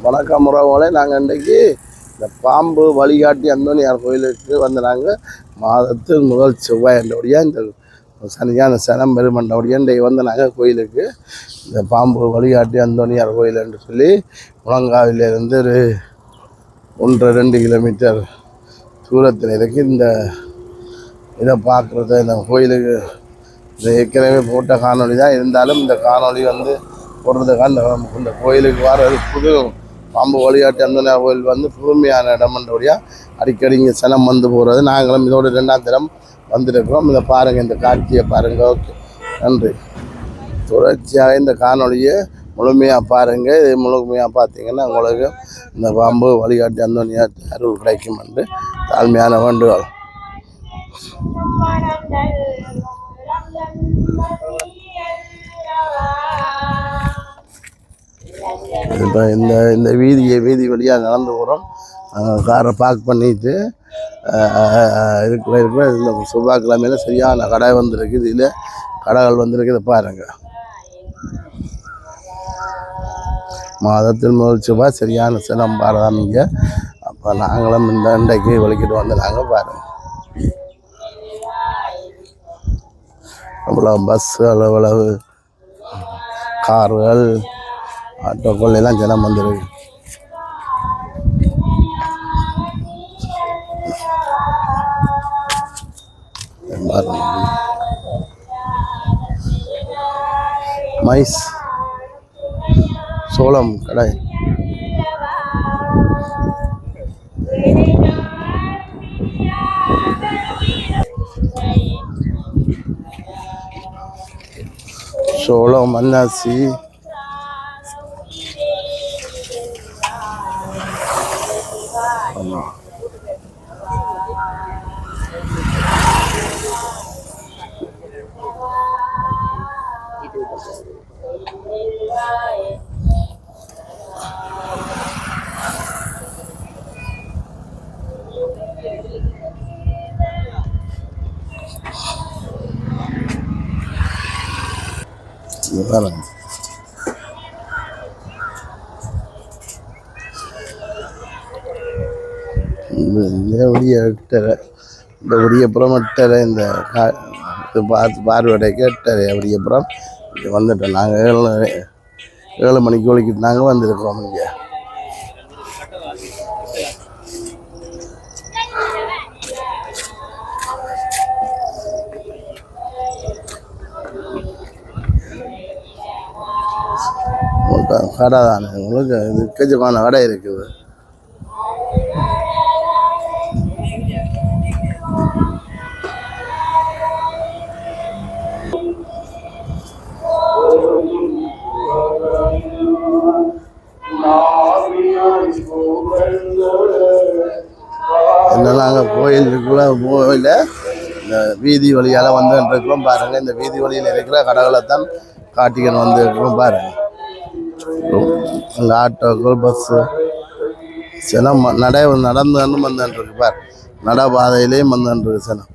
வணக்கம் முறவுகளே. நாங்கள் இன்றைக்கு இந்த பாம்பு வழிகாட்டி அந்தோனியார் கோயிலுக்கு வந்து நாங்கள் மாதத்தில் முதல் செவ்வாய் என்றபடியாக இந்த சனியான சனம் பெருமண்டபடியாக இன்றைக்கு வந்து நாங்கள் கோயிலுக்கு இந்த பாம்பு வழிகாட்டி அந்தோனியார் கோயில் என்று சொல்லி முழங்காவிலிருந்து ஒரு 1-2 கிலோமீட்டர் தூரத்தில் இருக்கு. இந்த இதை பார்க்குறது இந்த கோயிலுக்கு இந்த ஏற்கனவே போட்ட காணொலி தான், இருந்தாலும் இந்த காணொலி வந்து போடுறதுக்காக இந்த கோயிலுக்கு வர்றது புது பாம்பு வழிகாட்டி அந்தோனியார் கோயில் வந்து புதுமையான இடம்ன்றபடியாக அடிக்கடி இங்கே சனம் வந்து போகிறது. நாங்களும் இதோட 2ஆம் தரம் வந்திருக்கிறோம். இதை பாருங்கள், இந்த காட்சியை பாருங்கள். ஓகே, நன்றி. தொடர்ச்சியாக இந்த காணொலியை முழுமையாக பாருங்கள். இது முழுமையாக பார்த்தீங்கன்னா உங்களுக்கு இந்த பாம்பு வழிகாட்டி அந்தோனியார் அருள் கிடைக்கும் என்று தாழ்மையான வேண்டுகோள். இப்போ இந்த வீதி வழியாக நடந்து போகிறோம். காரை பார்க் பண்ணிட்டு இருக்கிற இந்த செவ்வாய்க்கிழமையில சரியான கடை வந்துருக்கு. இதில் கடைகள் வந்துருக்கு. இதை பாருங்கள். மாதத்தில் முதல் செவ்வாய் சரியான சினம் பாரதாமிங்க. அப்போ நாங்களும் இந்த இன்றைக்கு வலிக்கிட்டு வந்து நாங்கள் பாருங்கள். அவ்வளோ பஸ்ஸுகள், அவ்வளவு கார்கள், ஆட்டோக்கள் எல்லாம் ஜனம் வந்துருக்கு. மைஸ் சோளம் கடை. சோளம் அன்னாசி, இந்த உரியப்புறம் எட்டரை இந்த பார்வையடைக்க எட்டரை அப்படியப்புறம் இங்கே வந்துட்டோம். நாங்கள் 7 மணிக்கு ஒழிக்கிட்டு நாங்கள் வந்துருக்கோம். இங்கே கடை தானே உங்களுக்கு, இது கஜமான கடை இருக்குது. என்ன நாங்கள் கோயிலுக்குள்ள போகல, இந்த வீதி வழியால் வந்துருக்கிறோம். பாருங்கள், இந்த வீதி வழியில் இருக்கிற கடைகளை தான் காட்டிக்கணும் வந்துருக்கிறோம். பாருங்கள், அங்கே ஆட்டோக்கள், பஸ்ஸு சினம் நடந்து வந்துருக்கு. பார், நடபாதையிலேயும் வந்துருக்கு சினம்.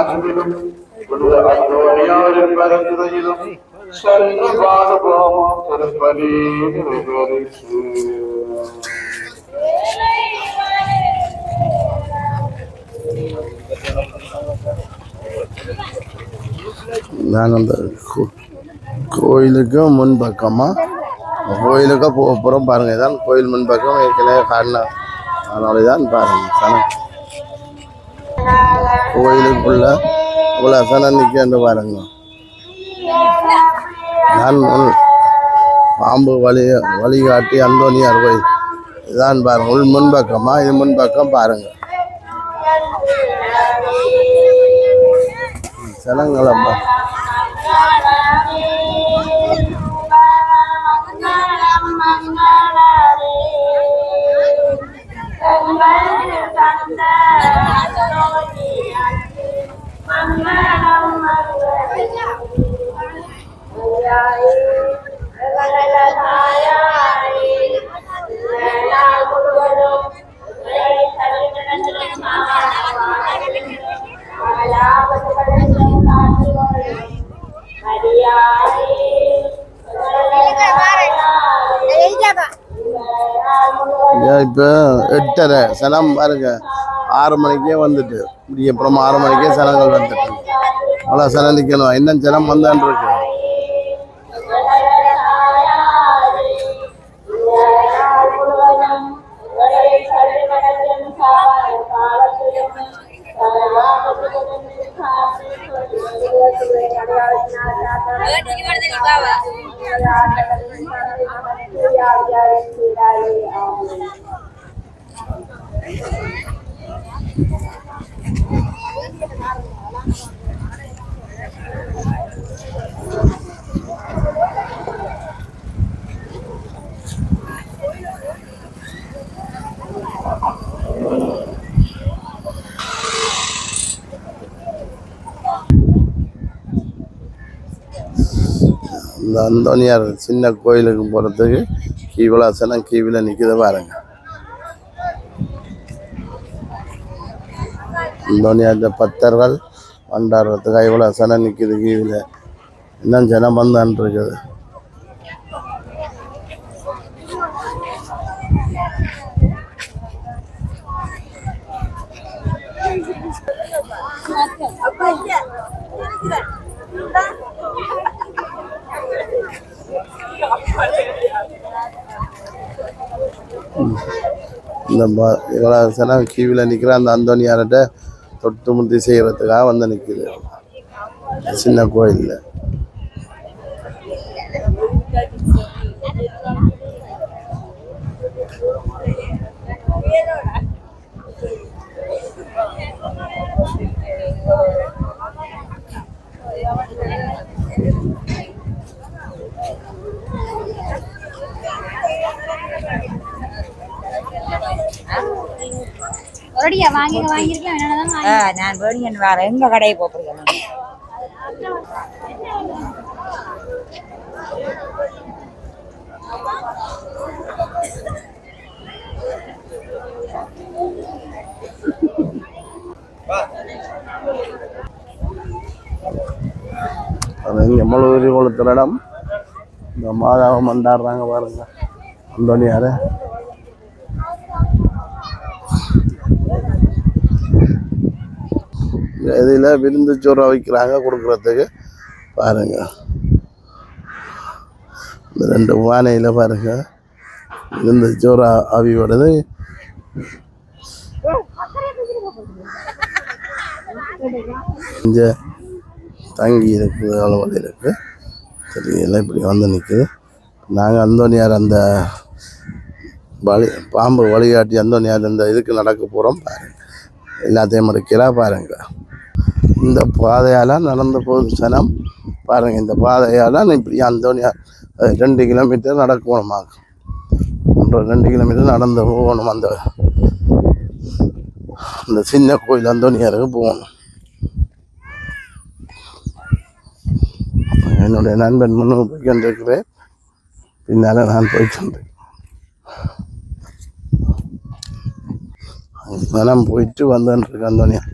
அன்பிலும் அந்தோனியாரின் பரிந்துரையிலும் சென்ற பாதபோமம் திருப்பலி நிறைவேறிற்று. நான் அந்த கோயிலுக்கு முன்பக்கமாக கோயிலுக்கு போகிறோம் பாருங்கள். இதான் கோயில் முன்பக்கம் ஏற்கனவே காட்டின அதனால தான் பாருங்கள் சனம் கோயிலுக்குள்ள இவ்வளோ சனம் நிற்கன்னு பாருங்க. நான் பாம்பு வழிகாட்டி அந்தோனியார் கோயில் இதான் பாருங்க. உள் முன்பக்கமா இது முன்பக்கம் பாருங்க சனங்களம்மா. இப்போ 8:30 சனம் பாருங்க. 6 மணிக்கே வந்துட்டு இப்படி அப்புறம் 6 மணிக்கே சனங்கள் வந்துட்டு அவ்வளோ சனம் நிற்கணும். இன்னும் சனம் வந்தான் இருக்கு. இந்த அந்தோனியார் சின்ன கோயிலுக்கு போகிறதுக்கு கீவில சனம் கீவில நிற்கித பாருங்க. அந்தோனியார் பக்தர்கள் கொண்டாடுறதுக்கு இவ்வளோ சனம் நிற்கிது கீவில. இன்னும் ஜனம் வந்தான் இருக்குது. இந்த இவ்வளோ சனம் கீவில நிற்கிற அந்த அந்தோனியார்கிட்ட தொட்டு முத்தி செய்கிறதுக்காக வந்து நிற்கிது சின்ன கோயிலில். நான் வேணியன் வரேன். எங்க கடையை போகிறேன். எம்மளூரி கொளுத்துற இடம். இந்த மாதாவை மண்டாடுறாங்க பாருங்க அந்தோனியார். இதில் விருந்து சோறு வைக்கிறாங்க கொடுக்குறதுக்கு பாருங்க. இந்த 2 பானையில் பாருங்க விருந்து சோறு அவியோடது. இங்கே தங்கி இருக்குது அளவில் இருக்குது. தெரியல இப்படி வந்து நிற்குது. நாங்கள் அந்தோனியார் அந்த பாம்பு வழிகாட்டி அந்தோனியார் அந்த இதுக்கு நடக்க போகிறோம் பாருங்கள். எல்லாத்தையும் மறைக்கிறா பாருங்க. இந்த பாதையால் நடந்து போகுது சனம் பாருங்க. இந்த பாதையால் இப்படி அந்தோனியார் 2 கிலோமீட்டர் நடக்கணுமா. 2 கிலோமீட்டர் நடந்து போகணும். அந்த சின்ன கோயில் அந்தோனியாருக்கு போகணும். என்னுடைய நண்பன் முன்னுக்கு போய் கொண்டிருக்கிறேன். பின்னால் நான் போய்கொண்டேன். மனம் போயிட்டு வந்துருக்கு அந்தோனியார்.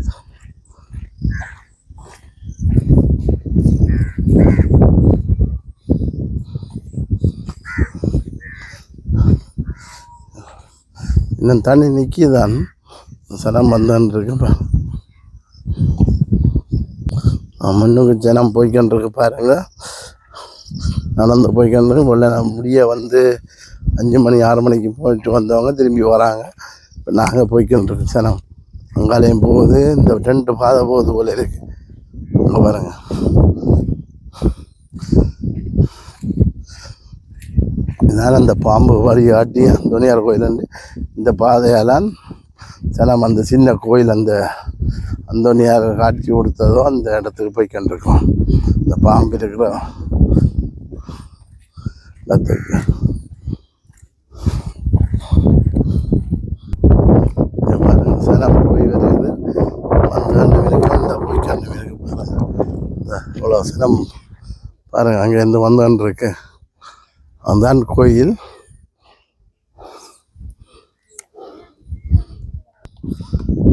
இன்னும் தண்ணி நிற்கிதான் சனம் வந்தான் இருக்கு. முன்னுக்கு ஜனம் போய்கின்றிருக்கு பாருங்க, நடந்து போய்கின்றது. உள்ள முடிய வந்து 5 மணி 6 மணிக்கு போயிட்டு வந்தவங்க திரும்பி வராங்க. இப்போ நாங்கள் போய்கின்றிருக்கு ஜனம் அங்காலையும் போகுது. இந்த 2 பாதை போகுது போல இருக்கு. அங்கே பாருங்க, இதனால் அந்த பாம்பு வழிகாட்டி அந்தோனியார் கோயிலேருந்து இந்த பாதையெல்லாம் ஜனம் அந்த சின்ன கோயில் அந்த அந்தோனியார் காட்சி கொடுத்ததோ அந்த இடத்துக்கு போய்கின்றிருக்கோம். இந்த பாம்பு இருக்கிற இடத்துக்கு பாருங்க, ஜனம் போய் வருது. வந்து இந்த போய்க்காண்டு இருக்கு பாருங்க. இந்த இவ்வளோ ஜனம் பாருங்க, அங்கேருந்து வந்துருக்கு. அதுதான் கோயில்.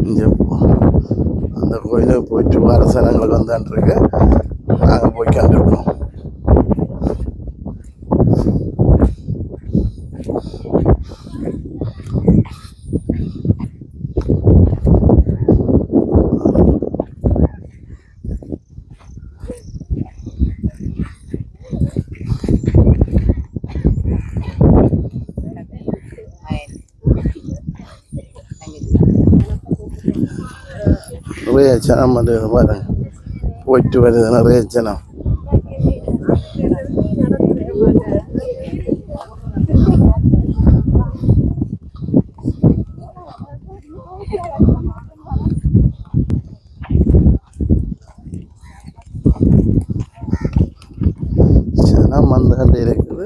இங்கே அந்த கோயிலுக்கு போயிட்டு வர சனங்களுக்கு வந்தான்ருக்கு. நாங்கள் போய்க்காண்டிருக்கோம். நிறைய ஜனம் வந்து பாருங்க போயிட்டு வருது, நிறைய ஜனம். ஜனம் வந்து இருக்குது.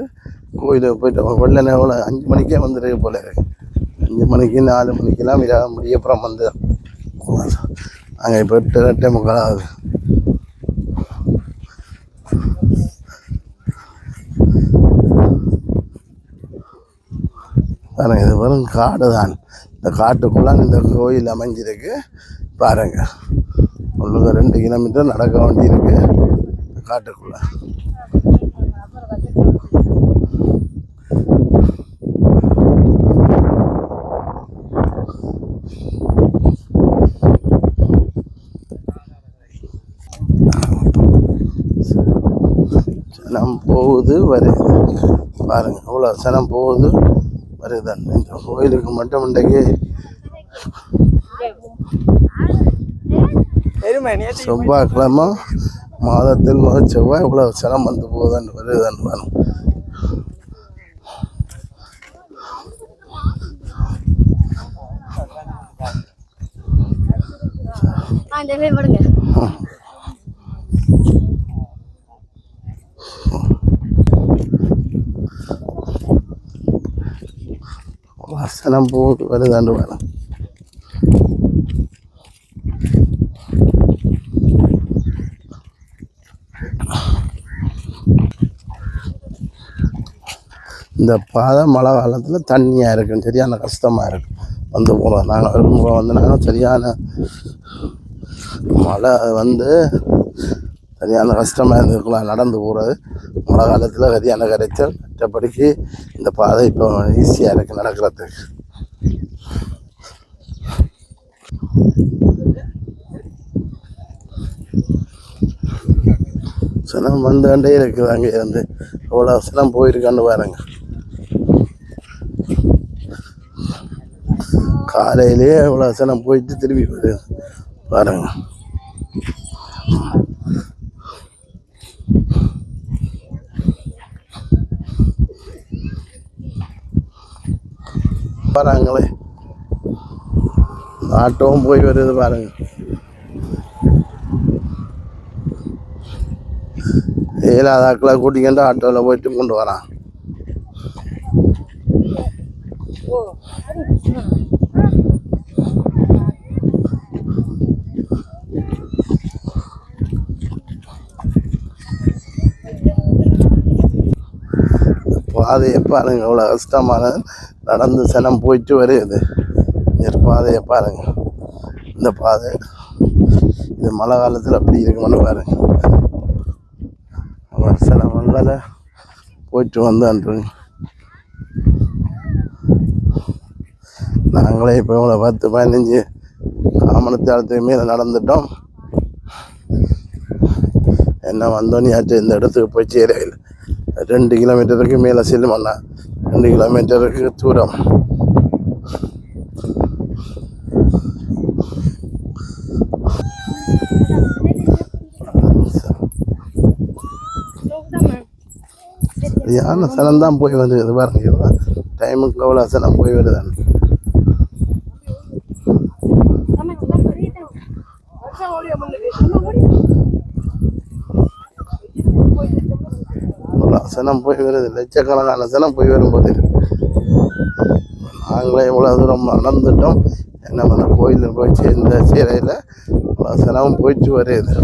கோயிலுக்கு போயிட்டு வெள்ளனை எவ்வளோ 5 மணிக்கே வந்துருக்கு போல இருக்கு. 5 மணிக்கு 4 மணிக்கெல்லாம் விழா முடிய அப்புறம் வந்து அங்கே இப்போ 8:30 ஆகுது. பாருங்க, இது வெறும் காடு தான். இந்த காட்டுக்குள்ளான் இந்த கோயில் அமைஞ்சிருக்கு பாருங்க. உள்ளுக்கு 2 கிலோமீட்டர் நடக்க வேண்டியிருக்கு காட்டுக்குள்ள. ஜனம் போகுது வருது பாருங்க, அவ்வளோ ஜனம் போகுது வருதுதான். இந்த கோயிலுக்கு மட்டும் இன்றைக்கு செவ்வாய்க்கிழமை மாதத்தில் முதல் செவ்வாய் இவ்வளோ ஜனம் வந்து போகுதான்னு வருதுதான் வரும். வாசனம் போகுது வருதாண்டு வரும். இந்த பாதை மழை காலத்தில் தண்ணியாக இருக்கும், சரியான கஷ்டமாக இருக்கும் வந்து போகிறோம். நாங்கள் ஒரு முறை வந்தனாங்க, சரியான மழை வந்து சரியான கஷ்டமாக இருந்துருக்கலாம் நடந்து போகிறது. மழை காலத்தில் சரியான கரைச்சல். மற்றபடிக்கு இந்த பாதை இப்போ ஈஸியாக இருக்குது நடக்கிறதுக்கு. சனம் வந்துகிட்டே இருக்குது. அங்கே இருந்து எவ்வளோ சனம் போயிருக்கான்னு பாருங்க. காலையிலேயே எவ்வளோ சனம் போயிட்டு திரும்பி வருது பாருங்க. பாருங்களே, ஆட்டோவும் போய் வருது பாருங்க. ஏழாதாக்களை கூட்டிக்கிட்டு ஆட்டோவில் போயிட்டு கொண்டு வரான். பாதையை பாருங்க, எவ்வளோ கஷ்டமான நடந்து சனம் போயிட்டு வருது. பாதையை பாருங்க. இந்த பாதை இது மழை காலத்தில் அப்படி இருக்குன்னு பாருங்க. சனம் அங்கால போயிட்டு வந்தான்று. நாங்களே இப்போ இவ்வளோ 10-15 காமனத்தாளத்துக்கு மேலே நடந்துட்டோம். என்ன வந்தோனியாச்சு இந்த இடத்துக்கு போய் சேரையில் 2 கிலோமீட்டருக்கு மேலே செல்லுமண்ணா 2 கிலோமீட்டருக்கு தூரம். யானை சனம் தான் போய் வருது பாருங்க. டைமுக்கு அவ்வளோ சனம் போய் வருதான். சனம் போய் வருது, லட்சக்கணக்கான சனம் போய் வரும்போது நாங்களே இவ்வளோ தூரம் நடந்துட்டோம். என்ன பண்ண கோயிலில் போய் சேர்ந்த சீரையில் இவ்வளோ சனம் போயிட்டு வருது.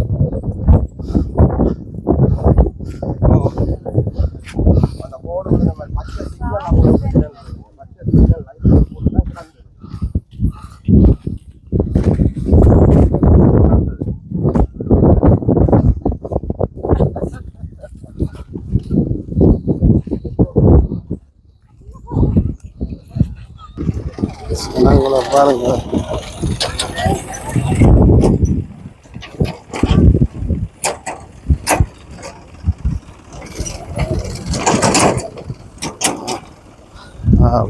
நாங்கள பாருங்க,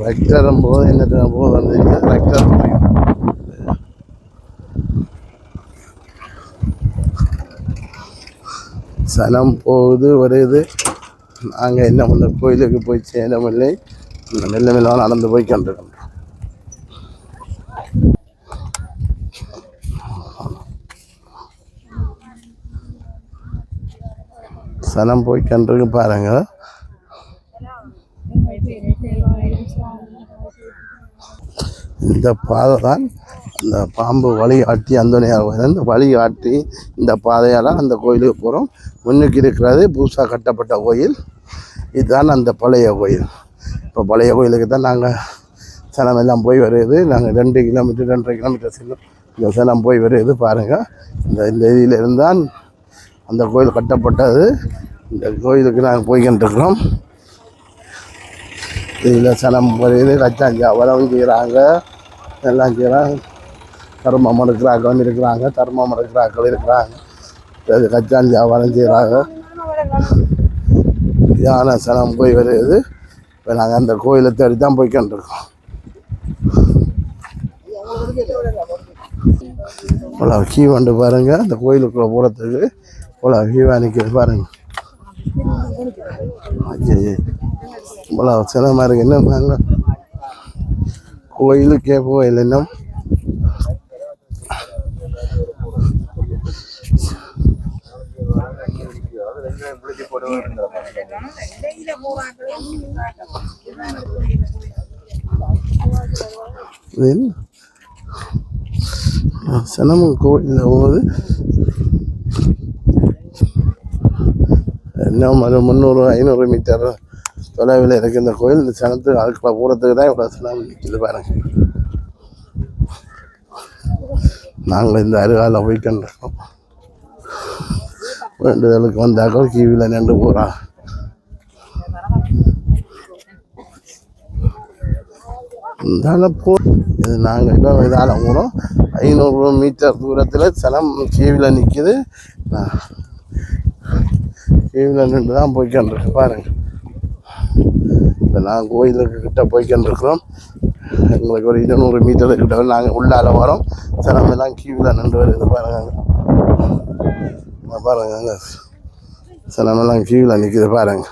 ரெக்டரும் போது என்ன போது வந்து ரெக்டர் சனம் போகுது வருது. நாங்கள் என்ன பண்ண கோயிலுக்கு போய் சேரமில்லை, மெல்ல மெல்ல நடந்து போய் கொண்டிருக்கோம். சனம் போய் கொண்டிருக்கு பாருங்க. இந்த பாதை தான் அந்த பாம்பு வழிகாட்டி அந்தோனியார் கோயில். இந்த வழிகாட்டி இந்த பாதையால் அந்த கோயிலுக்கு போகிறோம். முன்னுக்கு இருக்கிறது புதுசாக கட்டப்பட்ட கோயில். இதுதான் அந்த பழைய கோயில். இப்போ பழைய கோயிலுக்கு தான் நாங்கள் சனம் எல்லாம் போய் வருது. நாங்கள் 2 கிலோமீட்டர் 2.5 கிலோமீட்டர் செல்லும் இந்த சனம் போய் வருது பாருங்கள். இந்த இதில் இருந்தால் அந்த கோயில் கட்டப்பட்டது. இந்த கோயிலுக்கு நாங்கள் போய்கிட்டுருக்கிறோம். இதில் சனம் வருது, கச்சாஞ்சி வரவும் செய்கிறாங்க, எல்லாம் செய்கிறாங்க. தர்மம் இருக்கிறாக்களும் இருக்கிறாங்க, தர்மம் இருக்கிறாக்கள் இருக்கிறாங்க. அது கச்சாஞ்சி வியாபாரம் செய்கிறாங்க. யானை சனம் போய் வருது. இப்போ நாங்கள் அந்த கோயிலை தேடி தான் போய்கிட்டுருக்கோம். இவ்வளோ கீ வந்து பாருங்கள். அந்த கோயிலுக்குள்ளே போகிறதுக்கு இவ்வளோ கீவாக நிற்கிது பாருங்கள். இவ்வளோ சிரமமாக இருக்குது. என்ன நாங்கள் கோயிலுக்கே கோயில் இன்னும் சனமும் கோயிலில் போகுது. இன்னும் ஒரு 300-500 மீட்டர் தொலைவில் இருக்குது இந்த கோயில். இந்த சனத்துக்கு அதுக்குள்ள போகிறதுக்கு தான் இவ்வளோ சனம் நிற்கிது பாருங்க. நாங்கள் இந்த அருகால போய்கிட்டுருக்கோம். வேண்டுதலுக்கு வந்தாக்கள் கீவில் நின்று போகிறா. இதால் இது நாங்கள் இப்போ இதால் போகிறோம். 500 மீட்டர் தூரத்தில் சனம் கீவில் நிற்கிது. கீவில் நின்று தான் போய்கிட்டுருக்கு பாருங்கள். இப்போ நாங்கள் கோயிலுக்கு கிட்ட போய்கிட்டுருக்குறோம். எங்களுக்கு ஒரு 200 மீட்டர் கிட்ட நாங்கள் உள்ளால வரோம். சனமெல்லாம் கீவில் நின்று வருது பாருங்க. பாருங்க, சனமெல்லாம் கீவில் நிற்கிது பாருங்க.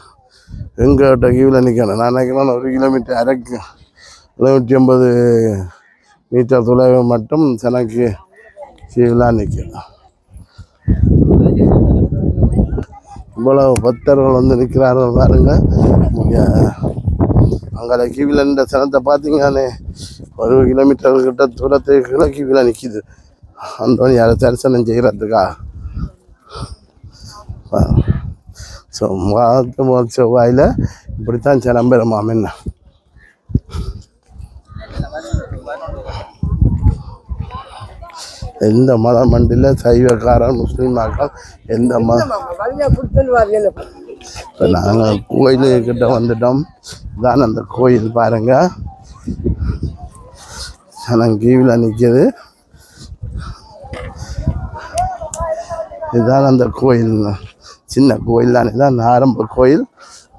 எங்கிட்ட கீவில் நிற்கணும். நான் நினைக்கிறேன் 1 கிலோமீட்டர் 250 மீட்டர் தொலைவு மட்டும் சனக்கு கீழாக நிற்கும். இவ்வளவு பக்தர்கள் வந்து நிற்கிறார்கள் பாருங்க. அங்கே கீவில் இந்த சனத்தை பார்த்தீங்கன்னானே 1 கிலோமீட்டர் கிட்ட தூரத்துக்குள்ள கீவில் நிற்கிது. அந்தோனி யாரை தரிசனம் செய்கிறதுக்கா. ஸோ செவ்வாயில் இப்படித்தான் சனம் பெறுமாம். என்ன எந்த மதம் மண்டியில் சைவக்காரன் முஸ்லீமாக்கள் எந்த மதம். இப்போ நாங்கள் கோயிலுக்கிட்ட வந்துட்டோம். தான் அந்த கோயில் பாருங்க. சனம் கீவில் நிற்கிது. இதுதான் அந்த கோயில். சின்ன கோயில் தானே தான் ஆரம்ப கோயில்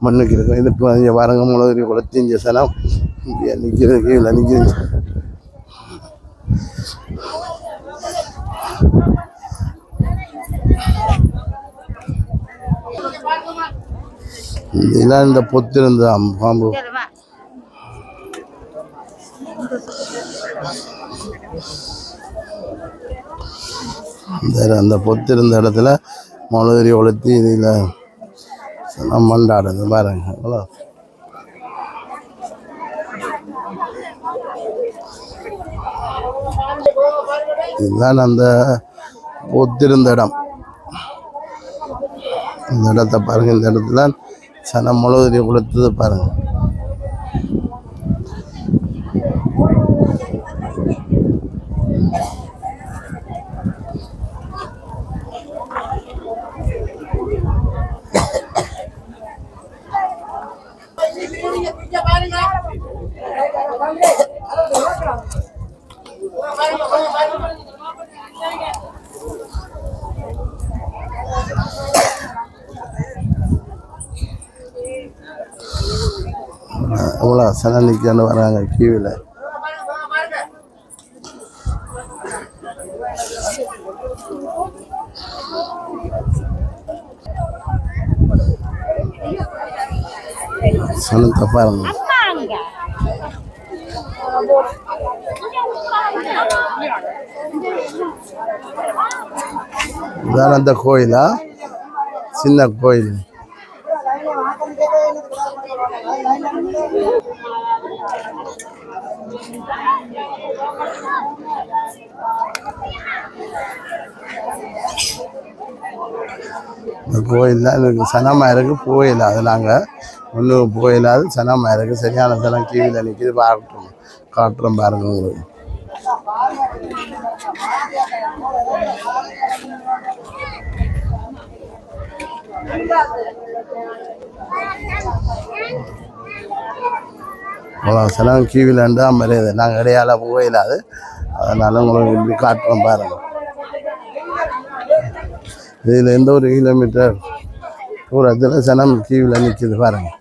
மண்ணுக்கு இருக்கும். இது இப்போ இங்கே வரங்க முழுவதும் குளத்தி இங்கே சனம் இங்கே நிற்கிறது கீழே நிற்கிறது. இதெல்லாம் இந்த பொத்து இருந்த பாம்பு அந்த பொத்து இருந்த இடத்துல மொளதிரி ஒளுத்தி இதில் மண்டாடுது பாருங்க. அவ்வளோ இதுதான் அந்த பொத்திருந்த இடம். இந்த இடத்த பாருங்க. இந்த இடத்துல சனம் முழுவதிரி கொளுத்தது பாருங்க. அவ்வளோ சனம் நிற்கன்னு வராங்க கீவில். சனத்தை பாருங்க. இதான் அந்த கோயிலா சின்ன கோயில். இந்த கோயில் தான் எனக்கு சனமாக இருக்குது. போயில அது நாங்கள் ஒன்றும் போயிலாது சனமாக இருக்குது. சரியான சனம் கீழே நிற்கிது. பார்க்கணும் காட்டுறோம் பாருங்க உங்களுக்கு. அவ்வளோ சனம் கீவிலண்டு தான் மரியாதை. நாங்கள் இடையால போயிலாது. அதனால உங்களுக்கு இப்படி காட்டுறோம் பாருங்கள். இதில் எந்த ஒரு கிலோமீட்டர் தூரத்தில் சனம் கீவில் நிற்கிது பாருங்க.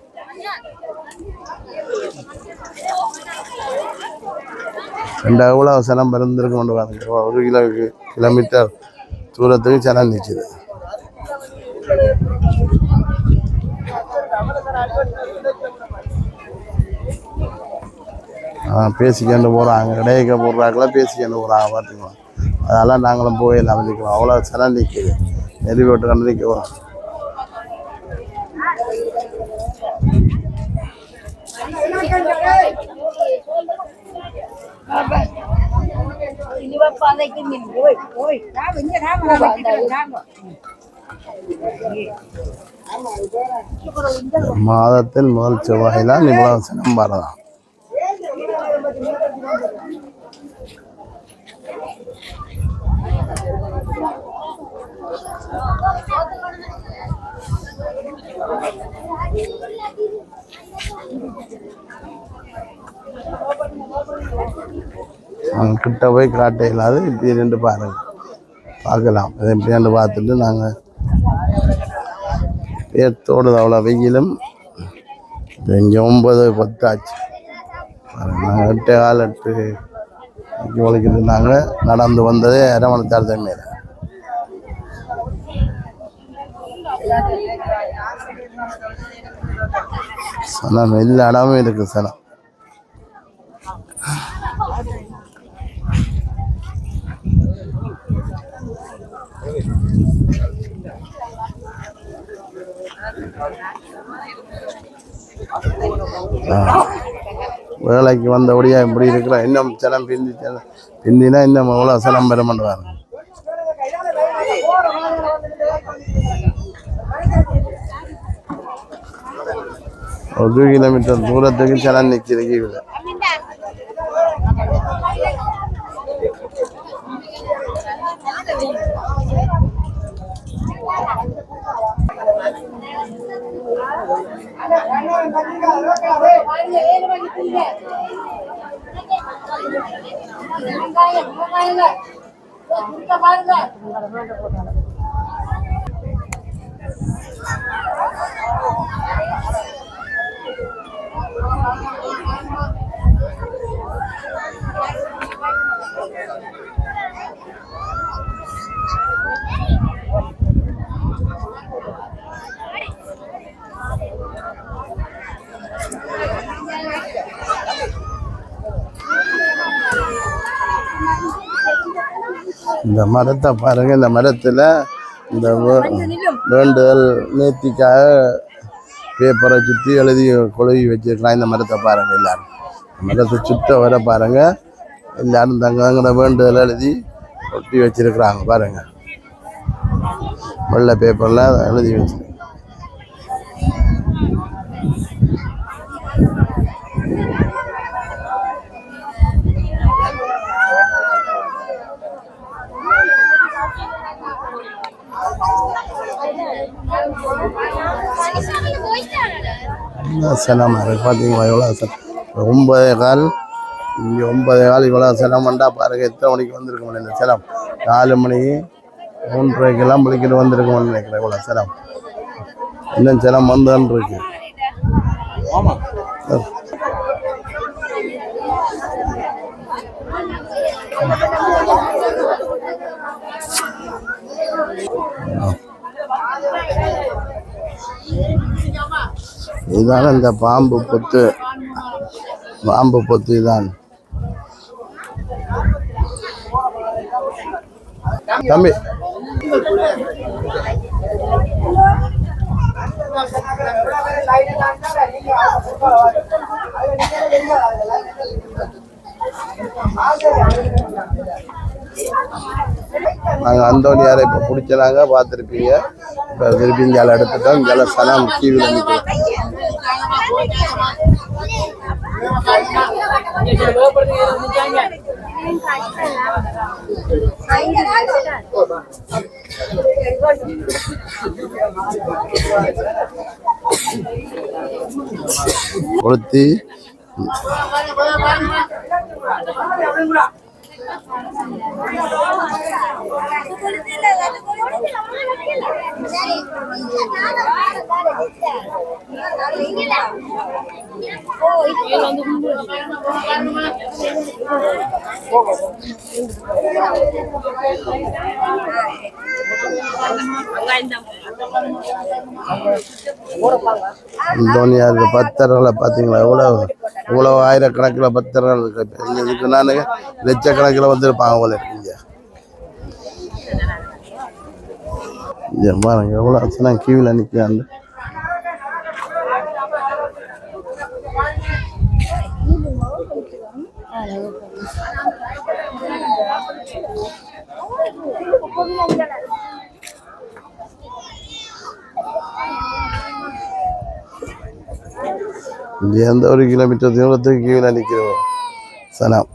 எவ்வளோ சனம் பிறந்திருக்கு கொண்டு பாருங்க. ஒரு கிலோமீட்டர் தூரத்துக்கு சனம் நிற்கிது. பேசிக்கண்டு போகிறாங்க. இடையக்க போடுறாங்களா பேசிக்கண்டு போகிறாங்க பார்த்துக்கலாம். அதெல்லாம் நாங்களும் போயிடலாம் நிற்கிறோம். அவ்வளோ சனம் நிற்கிது. நெறி போட்டு கண்டு நிற்கிறோம். மாதத்தின் முதல் செவ்வாயிலாம் இவ்வளவு சனம் வரலாம். கிட்ட போய் காட்ட இல்லாது இப்படி ரெண்டு பாருங்க பார்க்கலாம். அதை எப்படியாண்டு பார்த்துட்டு நாங்கள் பேர்த்தோடு அவ்வளோ வெயிலும் இங்கே 9:10 ஆச்சு. நாங்கள் 8 உழைக்கிறது. நாங்கள் நடந்து வந்ததே அரவணைத்தால் தான் மேலே. சனம் எல்லா இடமும் இருக்குது சனம். வேலைக்கு வந்தபடியா இப்படி இருக்கிற இன்னும் சனம் பிந்தினா இன்னும் எவ்வளோ சனம் பெற மாட்டுவாங்க. ஒரு 2 கிலோமீட்டர் தூரத்துக்கு சனம் நிற்கிது கீழே. இந்த மரத்தை பாருங்க. இந்த மரத்தில் இந்த வேண்டுதல் நேர்த்திக்காக பேப்பரை சுற்றி எழுதி கொழுவி வச்சிருக்கலாம். இந்த மரத்தை பாருங்க. எல்லாரும் மரத்தை சுத்த வர பாருங்க. எல்லாரும் தங்கிற வேண்டுதல் எழுதி ஒட்டி வச்சிருக்கிறாங்க பாருங்க. வெள்ளை பேப்பர்ல எழுதி வச்சு சனம் பார்த்தீங்களா? எவ்வளோ சனம் 9:15 இங்கே 9:15 இவ்வளோ சனம் வந்தா பாருங்க. எத்தனை மணிக்கு வந்திருக்கோம் இந்த சனம்? 4 மணி 3:30 விழிக்கிட்டு வந்திருக்கோம்னு நினைக்கிறேன். இவ்வளோ சனம் இன்னும் சனம் வந்தான்னு இருக்கு. இதுதான இந்த பாம்பு பொத்து இதான் தம்பி. நாங்கள் அந்தோனியாரை இப்போ பிடிச்சனாங்க பார்த்துருப்பீங்க. இப்போ திருப்பி இங்கே எடுத்துட்டோம். இங்கே சனம் கீவில் நிற்கிறோம். கொளுத்தி அந்தோனியார் பக்தர்களை பார்த்தீங்களா? இவ்வளவு ஆயிரக்கணக்கில் பக்தர்கள் இருக்கு. இதுக்கு நான் லட்சக்கணக்கில் வந்திருப்பாங்க போல இருக்கீங்க. பாருங்க எவ்வளோ ஆச்சுன்னா கீவில் நிற்கிறாங்க. இது எந்த 1 கிலோமீட்டர் தூரத்துக்கு கீழே நிற்கிறோம் சனம்.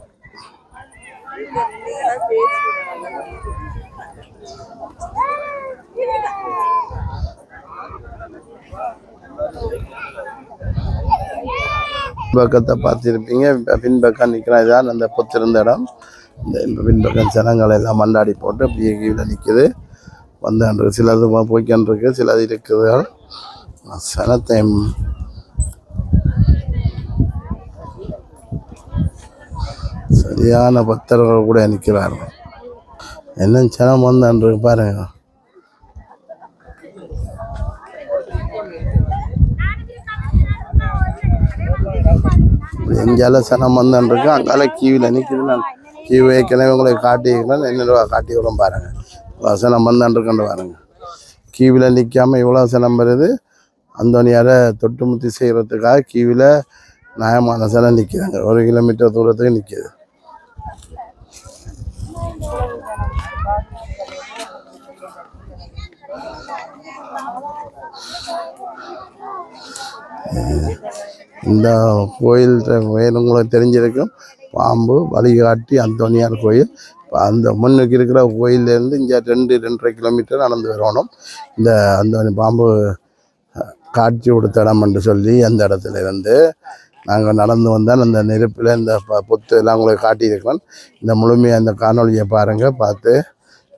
பக்கத்தை பார்த்துருப்பீங்க. பின்பக்கம் நிற்கிறான். இதான் அந்த பொத்திருந்த இடம். இந்த பின்பக்கம் சனங்களை எல்லாம் மண்டாடி போட்டு அப்படியே கீழே நிற்குது. வந்தான்றது சிலது போய்க்கான்ருக்கு, சிலது இருக்குது. சனத்தை சரியான பக்தர்கள் கூட நிற்கிறார்கள். என்ன சனம் வந்தான்றது பாருங்க. எங்கேயால சனம் வந்தான்ருக்கு. அங்கால கீவில் நிற்குது. நான் கீவு ஏற்கனவே உங்களை காட்டிக்கிறேன். என்ன காட்டி விடும் பாருங்க. இவ்வளோ சனம் வந்தான்ருக்கண்டு பாருங்க. கீவில் நிற்காமல் இவ்வளோ சனம் வருது. அந்தோனியாரை தொட்டுமுத்தி செய்கிறதுக்காக கீவில் நியாயமான சனம் நிற்கிறாங்க. 1 கிலோமீட்டர் தூரத்துக்கு நிற்கிது. இந்த கோயில் உங்களுக்கு தெரிஞ்சிருக்கும். பாம்பு வழிகாட்டி அந்தோனியார் கோயில். அந்த முன்னுக்கு இருக்கிற கோயிலேருந்து இங்கே 2-2.5 கிலோமீட்டர் நடந்து வரணும். இந்த அந்தோனி பாம்பு காட்சி கொடுத்த இடம் என்று சொல்லி அந்த இடத்துல இருந்து நாங்கள் நடந்து வந்தால் அந்த நெருப்பில் இந்த பொத்து எல்லாம் உங்களுக்கு காட்டியிருக்கிறோம். இந்த முழுமையாக இந்த காணொலியை பாருங்கள். பார்த்து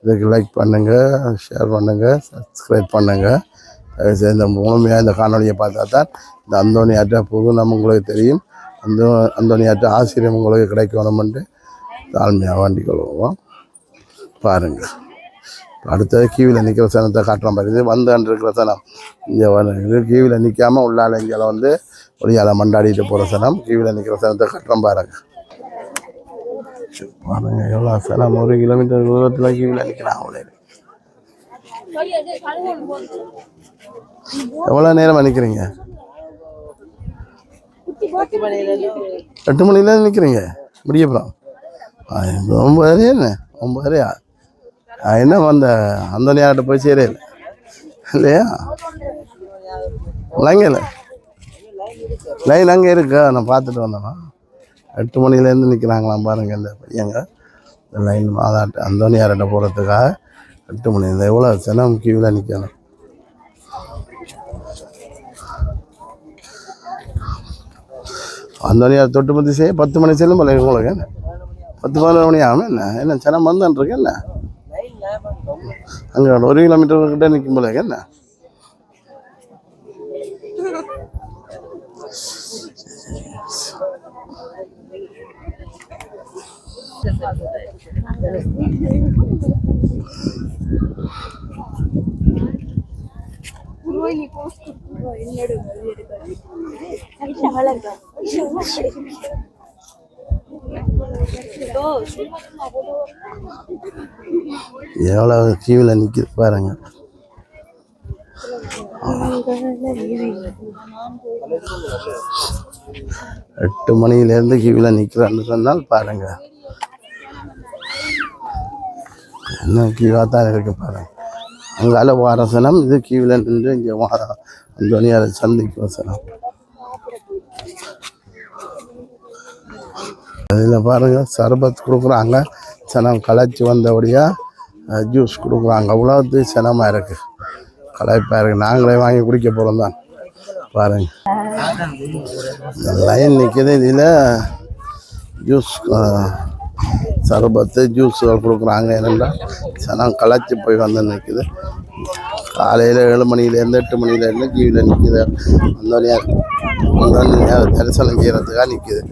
இதுக்கு லைக் பண்ணுங்கள், ஷேர் பண்ணுங்கள், சப்ஸ்கிரைப் பண்ணுங்கள். இந்த முழுமையாக இந்த காணொலியை பார்த்தா தான் இந்த அந்தோனியாற்ற புது உங்களுக்கு தெரியும். அந்தோனியாற்ற ஆசிரியம் உங்களுக்கு கிடைக்கணுமென்று தாழ்மையாக வேண்டிக் கொள்வோம். பாருங்கள். அடுத்தது கீவில் நிற்கிற சனத்தை காட்டுறோம். பாருங்க வந்து இருக்கிற சனம் இங்கே இது கீவில் நிற்காமல் உள்ளால இங்கே ஒளியால் மண்டாடிட்டு போகிற சனம். கீவில் நிற்கிற சனத்தை காட்டுறோம் பாருங்கள். பாருங்க எவ்வளோ சனம் 1 கிலோமீட்டர் தூரத்தில் கீழே நிற்கிறான் அவ்வளோ. எவ்வளோ நேரமாக நிற்கிறீங்க? 8 மணிலேருந்து நிற்கிறீங்க முடியப்பறம் 9:30 என்ன 9:30 என்ன அந்த நேரத்தை போய் சேர இல்லையா? லைன் அங்கே இருக்கா? நான் பார்த்துட்டு வந்தேன்னா 8 மணிலேருந்து நிற்கிறாங்களாம் பாருங்கள் இந்த பையங்க. இந்த லைன் மாதாட்ட அந்தோனியார்கிட்ட போகிறதுக்காக 8 மணி. இந்த எவ்வளோ சினம் கியூவில் நிற்கணும். அந்தோனியார் தொட்டு பற்றி 10 மணி செல்லும் போல உங்களுக்கு என்ன 10-11 மணி ஆகும். என்ன சினம் வந்துருக்கு என்ன அங்கே 1 கிலோமீட்டர் கிட்ட நிற்கும் போல என்ன. எவ்வளவு கீழே நிற்கிது பாருங்க. எட்டு மணியிலேருந்து கீழே நிற்கிறான்னு சொன்னால் பாருங்க என்ன கீழாக தான் இருக்கு பாருங்க. அங்கால வாரசனம் இது கீழே நின்று இங்கே அந்தோனியாரை சந்திக்கும் சனம். அதில் பாருங்க சர்பத் கொடுக்குறாங்க. சனம் களைச்சி வந்தபடியாக ஜூஸ் கொடுக்குறாங்க. அவ்வளோது சனமாக இருக்குது, களைப்பாக இருக்குது. நாங்களே வாங்கி குடிக்க போகிறோம் தான் பாருங்க. லைன் நிற்கிது. இதில் ஜூஸ் சர்பத்து ஜூஸுகள் கொடுக்குறாங்க. ஏனென்றால் சனம் களைச்சி போய் வந்து நிற்கிது. காலையில் 7 மணிலேருந்து 8 மணிலேருந்து கீழே நிற்கிது. அந்தோனியார் தரிசனம் செய்கிறதுக்காக நிற்கிது.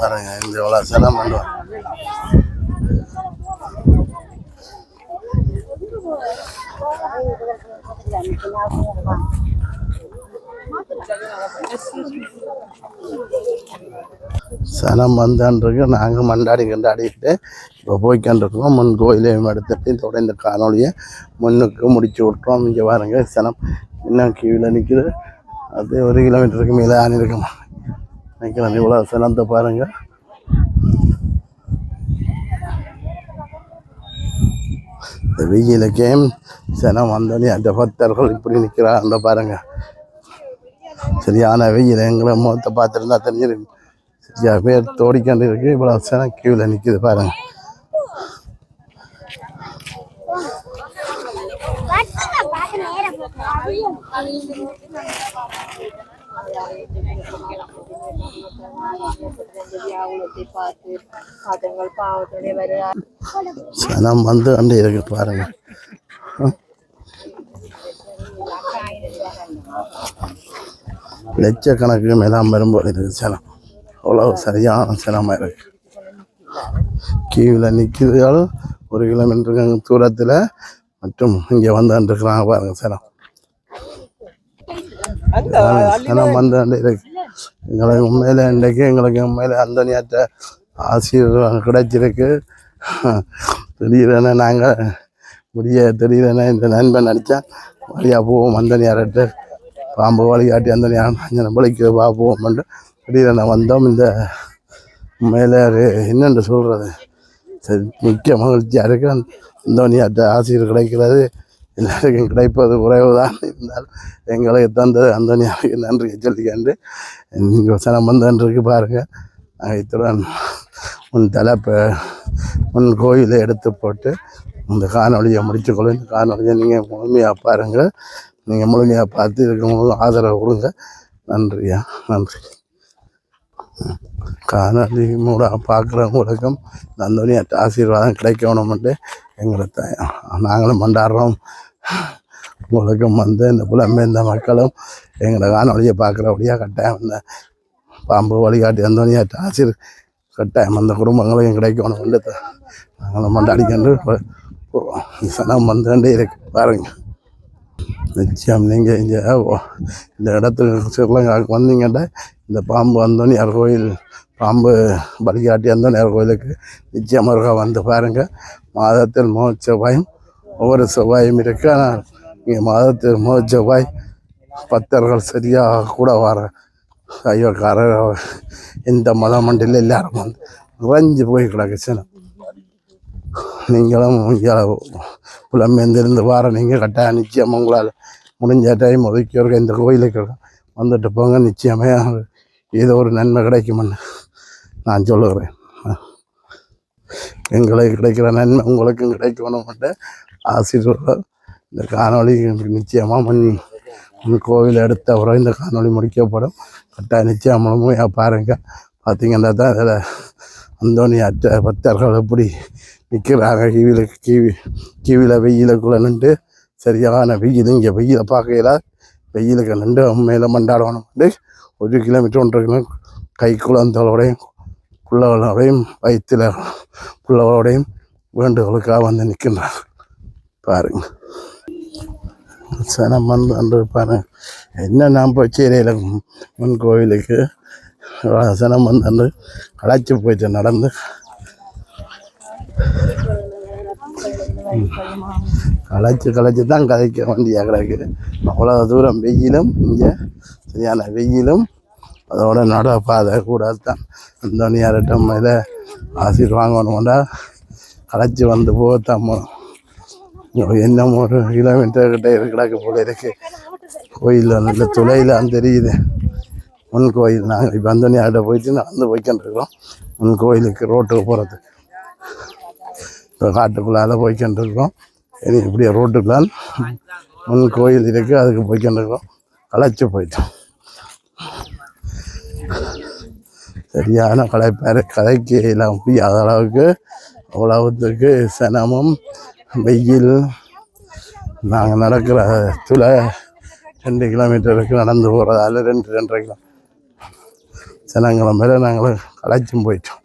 பாருங்க இந்த எவ்வளோ சனம் பண்ணுவோம். சனம் வந்தான்ருக்கு. நாங்கள் மண்டாடிக்கிட்டு இப்போ போய்க்கான்ருக்கோம். முன் கோயிலையும் எடுத்துட்டு இதோட இந்த காணொலியை முன்னுக்கு முடிச்சு விட்றோம். இங்கே பாருங்க சனம் இன்னும் கீழே நிற்கிது. அது 1 கிலோமீட்டருக்கு மேலே ஆனிருக்குமா நினைக்கிறேன். இவ்வளோ சனத்தை பாருங்க. இந்த வெயிலுக்கேம் சனம் வந்தோடனே அந்த பக்தர்கள் இப்படி நிற்கிறாங்க பாருங்க. சரியான வெயில். எங்களை முகத்தை பார்த்துருந்தா தெரிஞ்சிருக்கு. சரியா பேர் தோடிக்காண்டு இருக்கு. இவ்வளோ சனம் கீழே நிற்கிது பாருங்க. சனம் வந்து அண்டே இருக்கு பாருங்க. லட்சக்கணக்கு மேலாம் வரும்போது இருக்கு சனம். அவ்வளோ சரியான சனமாக இருக்கு. கீழே நிற்கிறது 1 கிலோமீட்டருக்கு தூரத்தில் மற்றும் இங்கே வந்துருக்குறாங்க பாருங்க சனம். சனம் வந்து இருக்கு. எங்களுக்கு உண்மையில இன்றைக்கு எங்களுக்கு உண்மையில அந்தோனியார்ட்ட ஆசீர்வாதம் கிடைச்சிருக்கு. திடீரென நாங்கள் திடீரென இந்த நண்பன் அடித்தா வழியாக போவோம் அந்தோனியார்ட்ட பாம்பு வழிகாட்டி அந்தோனியார் பலிக்கு போவோம் பண்ணு திடீரென வந்தோம். இந்த உண்மையில என்னென்று சொல்கிறது சரி மிக்க மகிழ்ச்சியாக இருக்கு. அந்தோனியார்ட்ட ஆசீர் கிடைக்கிறது எல்லாருக்கும் கிடைப்பது குறைவு தான். இருந்தாலும் எங்களுக்கு தந்தது அந்தோனியாருக்கு நன்றியை சொல்லிக்கண்டு நீங்கள் சனம் வந்தன்றிருக்கு பாருங்கள். இத்துடன் முன் கோயிலை எடுத்து போட்டு இந்த காணொலியை முடிச்சுக்கொள்ளும். இந்த காணொலியை நீங்கள் முழுமையாக பாருங்கள். நீங்கள் முழுமையாக பார்த்து இருக்கவங்களும் ஆதரவு கொடுங்க. நன்றியா நன்றி. காணொலி பார்க்குறவங்களுக்கும் அந்தோனியார்ட்ட ஆசீர்வாதம் கிடைக்கணும்ட்டு எங்களை நாங்களும் கொண்டாடுறோம். உங்களுக்கும் வந்து இந்த புலம்பெயர்ந்த மக்களும் எங்களை காணொலியை பார்க்குறபடியாக கட்டாயம் இந்த பாம்பு வழிகாட்டி அந்தோனியார்ட்ட ஆசீர் கட்டாயம் அந்த குடும்பங்களையும் கிடைக்கணும்ட்டு நாங்களும் கொண்டாடிக்கொண்டு சனம் வந்துகிட்டே இருக்கு பாருங்கள். நிச்சயம் நீங்கள் இங்கே இந்த இடத்துக்கு ஸ்ரீலங்காவுக்கு வந்தீங்கன்னா இந்த பாம்பு அந்தோனியார் கோயில் பாம்பு பலிகாட்டி அந்தோனியார் கோயிலுக்கு நிச்சயமாக வந்து பாருங்கள். மாதத்தில் செவ்வாயும் ஒவ்வொரு செவ்வாயும் இருக்குது. ஆனால் இங்கே மாதத்தில் செவ்வாய் பக்தர்கள் சரியாக கூட வர ஐயோக்காரர் இந்த மதம் மண்டியில் எல்லாரும் வந்து நிறைஞ்சு போய் கிடக்குச்சுன்னு நீங்களும் இங்கே புலம்பெயர்ந்திருந்து வார நீங்கள் கட்டாயம் நிச்சயம் உங்களால் முடிஞ்ச டைம் ஒதுக்கியவர்கள் இந்த கோயிலுக்கு வந்துட்டு போங்க. நிச்சயமே ஏதோ ஒரு நன்மை கிடைக்குமென்னு நான் சொல்லுகிறேன். எங்களுக்கு கிடைக்கிற நன்மை உங்களுக்கும் கிடைக்கணும்ட்டு ஆசீர்வாதம். இந்த காணொளி நிச்சயமாக முன் கோவில் எடுத்த பிறகு இந்த காணொளி முடிக்கப்படும். கட்டாயம் நிச்சயம் முழுமையாக பாருங்கள். பார்த்தீங்கன்னா தான் அதில் அந்தோனியாற்ற பக்தர்கள் எப்படி நிற்கிறாங்க. கீவியில் வெயிலுக்குள்ளே நின்று சரியான வெயில். இங்கே வெயிலை பார்க்கல வெயிலுக்கு நின்று மேலே மண்டாடணும்ட்டு 1 கிலோமீட்டர் 1.5 கிலோமீட்டர் கை குழந்தைகளோடையும் பிள்ளைகளோடையும் வயிற்றில் பிள்ளைகளோடையும் வேண்டுகளுக்காக வந்து நிற்கின்றார். பாருங்க சனம் வந்து பாருங்க. என்ன நான் போய் சேரையில் முன் கோவிலுக்கு சனம் வந்து களைச்சி போயிட்டு நடந்து களைச்சி தான் கதைக்க வேண்டிய கிடக்கு. அவ்வளோ தூரம் வெயிலும் இங்கே சரியான வெயிலும் அதோட நட பாதை கூட தான் அந்தோனியார்கிட்ட மேலே ஆசீர்வாங்கணும்டா களைச்சி வந்து போத்தாம இன்னும் 1 கிலோமீட்டர் கிட்ட கிடக்கு போல இருக்கு. கோயில் நல்ல துளையில் தெரியுது முன் கோயில். நாங்கள் இப்போ அந்தோனியார்கிட்ட போயிட்டு நடந்து போய்க்கிட்டுருக்கோம் முன் கோயிலுக்கு ரோட்டுக்கு போகிறது. இப்போ காட்டுக்குள்ளால போய்க்கிட்டுருக்கோம். இனி இப்படியே ரோட்டுக்குள்ளால் முன் கோயில் இருக்குது அதுக்கு போய்க்கிட்டுருக்கோம். களைச்சி போயிட்டோம். சரியான கதைக்கு எல்லாம் முடியாத அளவுக்கு அவ்வளவுத்துக்கு சனமும் வெயில். நாங்கள் நடக்கிற 2 கிலோமீட்டருக்கு நடந்து போகிறதால 2-2.5 கிலோ சனங்களும் மேலே நாங்கள் களைச்சும் போயிட்டோம்.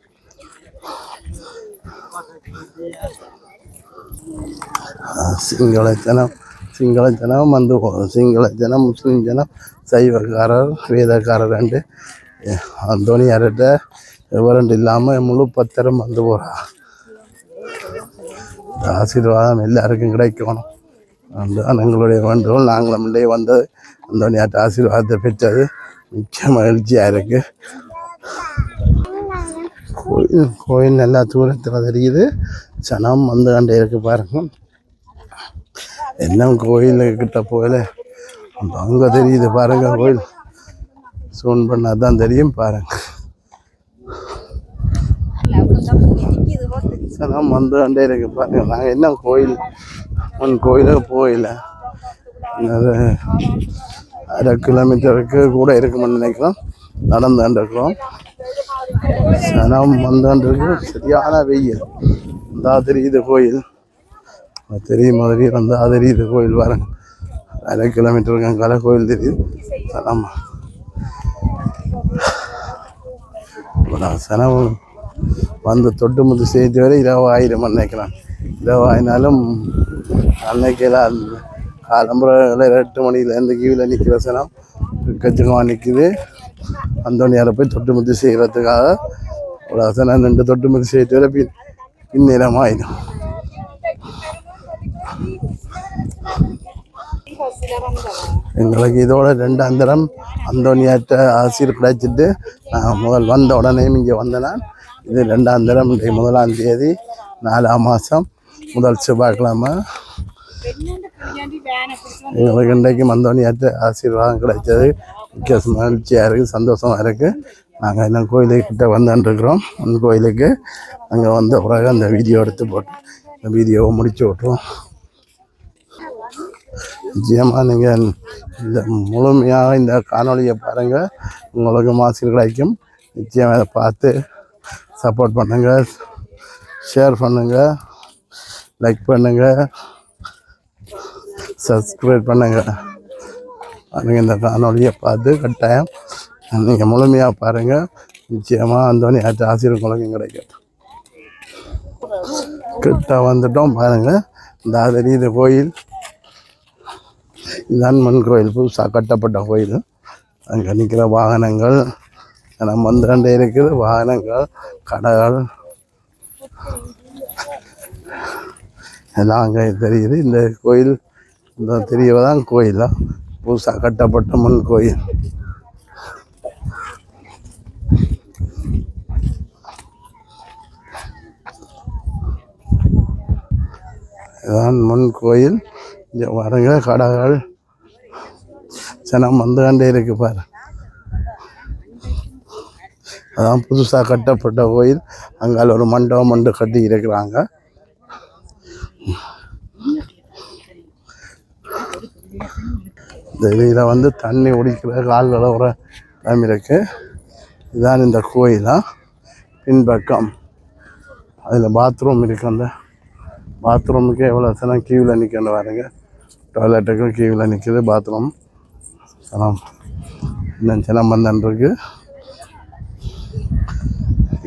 சிங்கள ஜனம் வந்து போகும். சிங்கள ஜனம் முஸ்லீம் ஜனம் சைவக்காரர் வேதக்காரர் ரெண்டு அந்தோனியார்கிட்ட விவரண்டு இல்லாமல் முழு பத்திரம் வந்து போகிறா. ஆசீர்வாதம் எல்லாருக்கும் கிடைக்கணும். அதுதான் எங்களுடைய வேண்டுகோள். நாங்களும் முன்னே வந்தது அந்தோனியார்ட்ட ஆசீர்வாதத்தை பெற்றது மிக்க மகிழ்ச்சியாக இருக்குது. கோயில் நல்லா தூரத்தில் தெரியுது. சனம் வந்து கண்டே இருக்கு பாருங்க. என்ன கோயிலுக்கிட்ட போகல அங்கே தெரியுது பாருங்க. கோயில் சூன் பண்ணால் தான் தெரியும் பாருங்க. சனம் வந்து கண்டே இருக்கு பாருங்க. நாங்கள் என்ன கோயில் கோயிலுக்கு போகல. 1/2 கிலோமீட்டருக்கு கூட இருக்குமென்னு நினைக்கிறோம். நடந்து இருக்கிறோம். சனம் வந்துருக்கு. சரியான வெயில். வந்தா தெரியுது கோயில். தெரியும் மாதிரி வந்தா தெரியுது கோயில் பாருங்க. 1/2 கிலோமீட்டருக்கு அங்கால கோயில் தெரியுது. சனம் சனம் வந்து தொட்டு முத்து செய்து வரை 20,000 நினைக்கிறான். 20,000 அன்னைக்கெல்லாம் காலம்புற 8 மணிலேருந்து கீழே நிற்கிற சனம் கச்சகமாக நிற்குது. அந்தோனியாரை போய் தொட்டு முத்து செய்கிறதுக்காக ஒரு சனம் 2 தொட்டு முத்து செய்து வரை பின்னிறமாயிடும். எங்களுக்கு இதோட 2ஆம் தரம் அந்தோனியார்ட்ட ஆசீர் கிடைச்சிட்டு முதல் வந்த உடனே இங்கே வந்தேன். இது 2ஆம் தரம். 1ஆம் தேதி 4ஆம் மாதம் முதல் செவ்வாய்க்கிழமை எங்களுக்கு இன்றைக்கும் அந்தோனியார்ட்ட ஆசீர்வாதம் கிடைச்சது. மிக்க மகிழ்ச்சியாக இருக்குது, சந்தோஷமாக இருக்குது. நாங்கள் இன்னும் கோயிலுக்கிட்ட வந்துட்டுருக்குறோம். அந்த கோயிலுக்கு அங்கே வந்த பிறகு அந்த வீடியோ எடுத்து போட்டு அந்த வீடியோவை முடிச்சு விட்ருவோம். நிச்சயமாக நீங்கள் இந்த முழுமையாக இந்த காணொலியை பாருங்கள். உங்களுக்கு ஆசீர் கிடைக்கும். நிச்சயமாக அதை பார்த்து சப்போர்ட் பண்ணுங்கள், ஷேர் பண்ணுங்கள், லைக் பண்ணுங்கள், சப்ஸ்கிரைப் பண்ணுங்கள். நீங்கள் இந்த காணொலியை பார்த்து கட்டாயம் நீங்கள் முழுமையாக பாருங்கள். நிச்சயமாக அந்தோனியார்ட்ட ஆசீர் உங்களுக்கும் கிடைக்கும். கிட்ட வந்துட்டோம் பாருங்கள். இந்த தெரியுது கோயில். இதுதான் மண் கோயில், புதுசாக கட்டப்பட்ட கோயில். அங்கே நிற்கிற வாகனங்கள் நம்ம வந்து ரெண்டே இருக்குது. வாகனங்கள், கடைகள் எல்லாம் அங்கே தெரியுது. இந்த கோயில் இந்த தெரியவதான் கோயிலா, புதுசாக கட்டப்பட்ட மண் கோயில். இதுதான் மண் கோயில். இங்கே வரங்க கடைகள் ஜனம் வந்து கண்டே இருக்கு பாரு. அதான் புதுசாக கட்டப்பட்ட கோயில். அங்கால ஒரு மண்டபம் ஒன்று கட்டி இருக்கிறாங்க. இந்த இதில் வந்து தண்ணி குடிக்கிற கால்களை ஒரு டைம் இருக்கு. இதுதான் இந்த கோயிலா. பின்பக்கம் அதில் பாத்ரூம் இருக்கு. அந்த பாத்ரூமுக்கு எவ்வளோ சனம் கியூவில் நிற்கணும் பாருங்க. டாய்லெட்டுக்கும் கியூவில் நிற்கிது. பாத்ரூம் சனம் இன்னும் சினம் வந்தன்றிருக்கு.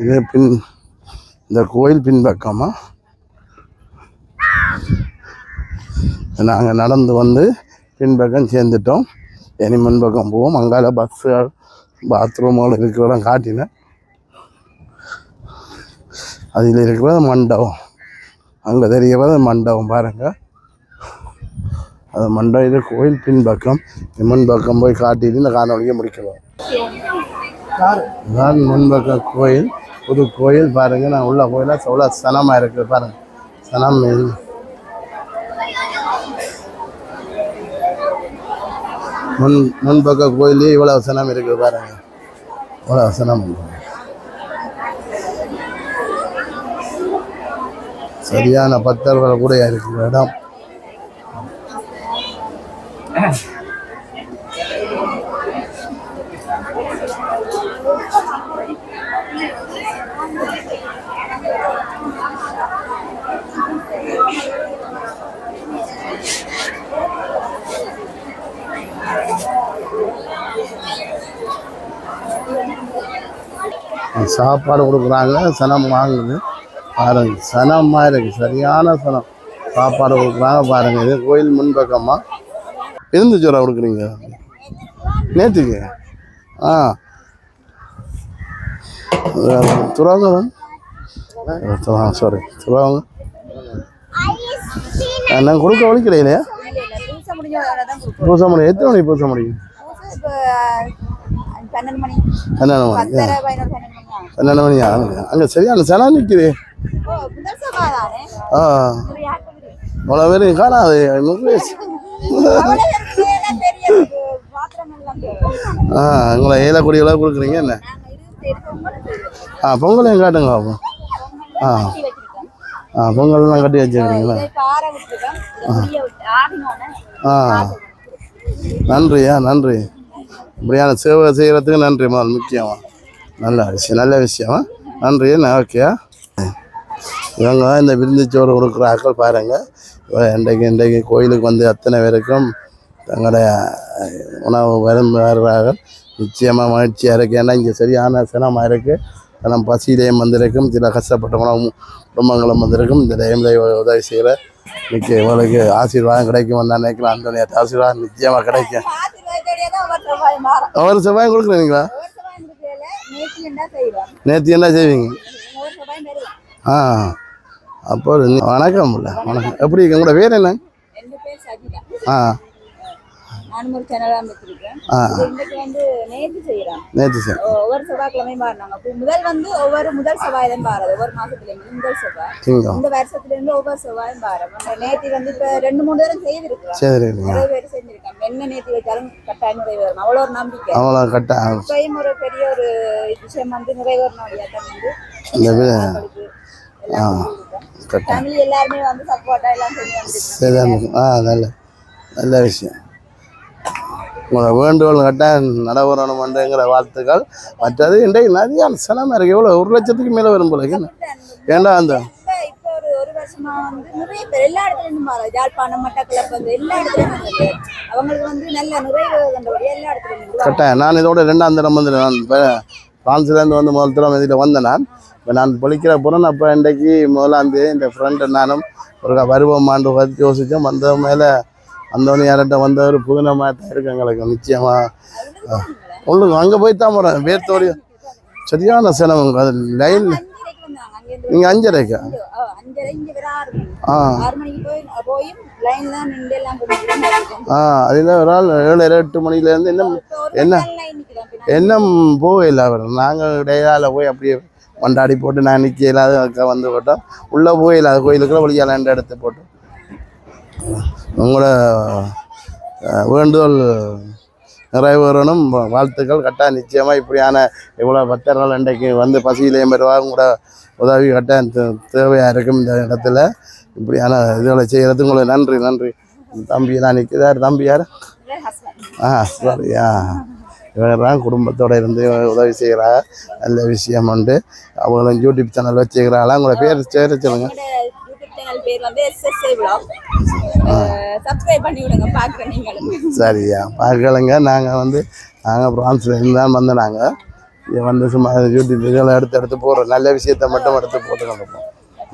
இது இந்த கோயில் பின்பக்கமாக நாங்கள் நடந்து வந்து பின்பக்கம் சேர்ந்துட்டோம். இனி முன்பக்கம் போவோம். அங்கால பஸ்ஸுகள் பாத்ரூம்கள் இருக்கிறத காட்டினேன். அதில் இருக்கிறது மண்டபம். அங்கே தெரிகிறது மண்டபம் பாருங்கள். அது மண்டபம். இது கோயில் பின்பக்கம். முன்பக்கம் போய் காட்டிட்டு இந்த காணொலியை முடிக்கலாம். இதுதான் முன்பக்கம் கோயில், புது கோயில் பாருங்கள். நான் உள்ள கோயிலாக எவ்வளோ சனமாக இருக்குது பாருங்கள். சனம் முன்பக்க கோயிலே இவ்வளோ சனம் இருக்குது பாருங்க. இவ்வளோ சனம் சரியான பக்தர்கள் கூட இருக்கிற இடம். சாப்பாடு கொடுக்குறாங்க. சனம் வாங்குது பாருங்க. சனமாக இருக்குது, சரியான சனம். சாப்பாடு கொடுக்குறாங்க பாருங்க. இது கோயில் முன்பக்கமாக இருந்து சோறா கொடுக்குறீங்க நேற்றுக்கு. துறவங்க சாரி துறவங்க நான் கொடுக்க வலிக்கிறேன் இல்லையா? பூச முடியும். எத்தனை மணிக்கு பூச முடியும்? 12 மணி. 12 மணி அங்கே சரியான சனம் நிற்குது. அவ்வளோ பேர் காணாது. உங்களை ஏலக்கூடியவளாக கொடுக்குறீங்க என்ன? பொங்கலையும் காட்டுங்க பார்ப்போம். பொங்கல்லாம் கட்டி வச்சுருக்கீங்களா? நன்றியா, நன்றி. இப்படியான சேவை செய்கிறதுக்கு நன்றி. முதல் முக்கியமாக நல்ல விஷயம், நல்ல விஷயமா. நன்றி. ஓகேயா? இவங்க தான் இந்த விருந்துச்சோறு கொடுக்குற ஆட்கள் பாருங்கள். இன்றைக்கு கோயிலுக்கு வந்து அத்தனை பேருக்கும் தங்களுடைய உணவு வருகிறார்கள். நிச்சயமாக மகிழ்ச்சியாக இருக்குது. ஏன்னா இங்கே சரியான சிரமமாக இருக்குது. நம்ம பசியிலையும் வந்திருக்கும், சில கஷ்டப்பட்ட உணவு குடும்பங்களும் வந்திருக்கும். இந்த டைமில் உதவி செய்கிற இன்னைக்கு இவங்களுக்கு ஆசீர்வாதம் கிடைக்கும் நான் நினைக்கிறேன். அந்த ஆசீர்வாதம் நிச்சயமாக கிடைக்கும். ஒவ்வொரு செவ்வாயும் கொடுக்குறீங்களா? நேற்று என்ன செய்வீங்க? அப்போ வணக்கம். இல்லை வணக்கம். எப்படி இருக்கு உங்களோட பேர் என்ன? நானும் ஒரு சேனல் ஆரம்பிச்சிருக்கேன். இன்னைக்கு வந்து நேற்று செய்யறோம். ஒவ்வொரு செவ்வாய்க்கிழமையும் பாருங்க. முதல் வந்து முதல் செவ்வாய் தான் பாருது. ஒவ்வொரு மாசத்துல இருந்து முதல் செவ்வாய். இந்த வருஷத்துல இருந்து ஒவ்வொரு செவ்வாயும் பாருங்க. நேற்று வந்து இப்ப 2-3 தடவை செய்திருக்கோம். நிறைய பேர் செஞ்சிருக்கோம். என்ன நேற்று வச்சாலும் கட்டாயம் நிறைவேறும். அவ்வளோ ஒரு நம்பிக்கை. இப்பயும் ஒரு பெரிய ஒரு விஷயம் வந்து நிறைவேறணும். ஃபேமிலி எல்லாருமே வந்து சப்போர்ட்டா எல்லாம் செஞ்சு நல்ல விஷயம். உங்களோட வேண்டுகோள் கட்டாயம் நடவரணுமன்றங்கிற வாழ்த்துக்கள். மற்றது இன்றைக்கு நிறைய சிரமம் இருக்குது. எவ்வளோ 1 லட்சத்துக்கு மேலே வரும் போல ஏண்டா அந்த இப்போ ஒரு வருஷமா வந்து நிறைய பேர் எல்லா இடத்துலேருந்து மாறும். யாழ்ப்பாணம், மட்டக்களப்பு வந்து எல்லா இடத்துலையும் அவங்களுக்கு வந்து நல்ல நிறைவு கண்டபடியாக எல்லா இடத்துலையும் கட்டாயம். நான் இதோட 2ஆம் தரம் வந்து நான் இப்போ ஃப்ரான்ஸ்லேருந்து வந்து முதல் தரம் இதில் வந்தேன். நான் இப்போ நான் பொழிக்கிற போகிறேன். அப்போ இன்றைக்கு முதலாந்தேதி இந்த ஃப்ரெண்டு நானும் ஒரு வருவோமாண்டு யோசித்தோம். வந்த மேலே அந்தோனியார்கிட்ட வந்தவர் புதினமாக தான் இருக்கு எங்களுக்கு நிச்சயமாக. அது ஒன்றுங்க அங்கே போய் தான் போகிறேன் வேர்த்தோடைய சரியான சிரமங்க அது லைன். 5:30க்கு வந்தாங்க அங்கேருந்து. நீங்கள் 5:30க்கா? 5:30 இங்கே வர 6 மணி. ஆ 6 மணிக்கு போய் லைன் தான் நின்று எல்லாம் கொஞ்சம் அதில் ஒரு ஆள் 7 8 மணிலேருந்து இன்னும் என்ன இன்னும் போகல அவர். நாங்கள் இடையால போய் அப்படியே மண்டாடி போட்டு நான் நிற்க இல்லாத வந்து போட்டோம். உள்ளே போயில்லாத கோயிலுக்குள்ள வழியால் 2 இடத்த போட்டோம். உங்களோட வேண்டுதல் நிறைவேறணும், வாழ்த்துக்கள். கட்டாயம் நிச்சயமாக இப்படியான இவ்வளோ பக்தர்கள் இன்றைக்கு வந்து பசியிலேயும் பெறுவா கூட உதவி கட்டாயம் தேவையாக இருக்கும். இந்த இடத்துல இப்படியான இதுகளை செய்கிறது உங்களுக்கு நன்றி. நன்றி. தம்பியெல்லாம் நிற்கிறார். தம்பி யார்? சரியா இவங்கதான் குடும்பத்தோடு இருந்து உதவி செய்கிறா. நல்ல விஷயம் உண்டு. அவங்களும் யூடியூப் சேனல் வச்சுக்கிறாங்களா? உங்களோட பேர் சொல்லுங்க. சரியா பார்க்கலங்க. நாங்கள் பிரான்ஸ்ல இருந்தால் வந்து நாங்கள் இதை வந்து சும்மா யூடியூப் இதில் எடுத்து போடுறோம். நல்ல விஷயத்த மட்டும் எடுத்து போட்டு கொடுப்போம்.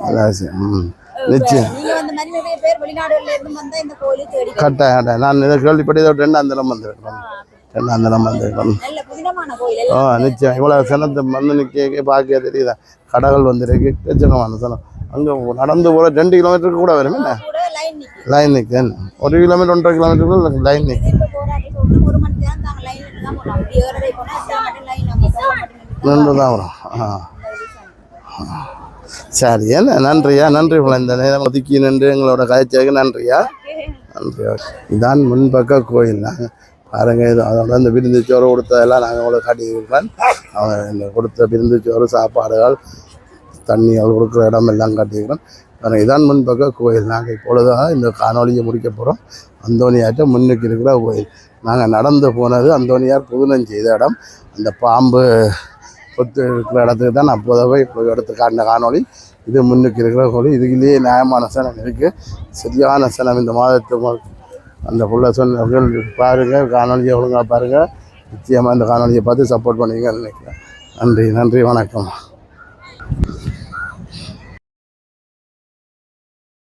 நல்ல விஷயம். நிச்சயம் கட்டாயம். நான் இதை கேள்விப்பட்டு 2ஆம் தரம் வந்துருக்கேன். 2ஆம் தரம் வந்துருக்கேன். நிச்சயம். இவ்வளோ சனத்தை வந்து நிற்க பார்க்க தெரியுதா? கடைகள் வந்துருக்கு எச்சகமான சனம். அங்கே நடந்து போகிற 2 கிலோமீட்டருக்கு கூட வரும். என்ன லைன் நிற்கு 1 கிலோமீட்டர் 1.5 கிலோமீட்டருக்கு லைன் நிற்கு நின்று தான் வரும். சரி. என்ன நன்றியா? நன்றி. இந்த நேரம் ஒதுக்கி நின்று எங்களோட கதைச்சதுக்கு நன்றியா? நன்றியா. இதான் முன்பக்க கோயில். நாங்கள் பாருங்கள். இது அதோட இந்த விருந்துச்சோறு கொடுத்ததெல்லாம் நாங்கள் உங்களுக்கு காட்டியிருக்கிறேன். அவன் இந்த கொடுத்த விருந்துச்சோறு, சாப்பாடுகள், தண்ணிகள் கொடுக்குற இடம் எல்லாம் காட்டியிருக்கிறோம். பாருங்கள். இதான் முன்பக்க கோயில். நாங்கள் இப்பொழுதாக இந்த காணொலியை முடிக்க போகிறோம். அந்தோனியார்ட்ட முன்னுக்கு இருக்கிற கோயில். நாங்கள் நடந்து போனது அந்தோனியார் புதுனம் செய்த இடம். அந்த பாம்பு சொத்து இருக்கிற இடத்துக்கு தான் நான் போதவை இப்போ இடத்துக்கு காட்டின காணொலி. இது முன்னுக்கு இருக்கிற கோயில். இதுலேயே நியாயமான சனம் இருக்குது. சரியான சனம். இந்த மாதத்து அந்த புள்ள சொன்னவர்கள் பாருங்கள். காணொலியை ஒழுங்காக பாருங்கள். நிச்சயமாக இந்த காணொலியை பார்த்து சப்போர்ட் பண்ணுவீங்கன்னு நினைக்கிறேன். நன்றி. நன்றி. வணக்கம்.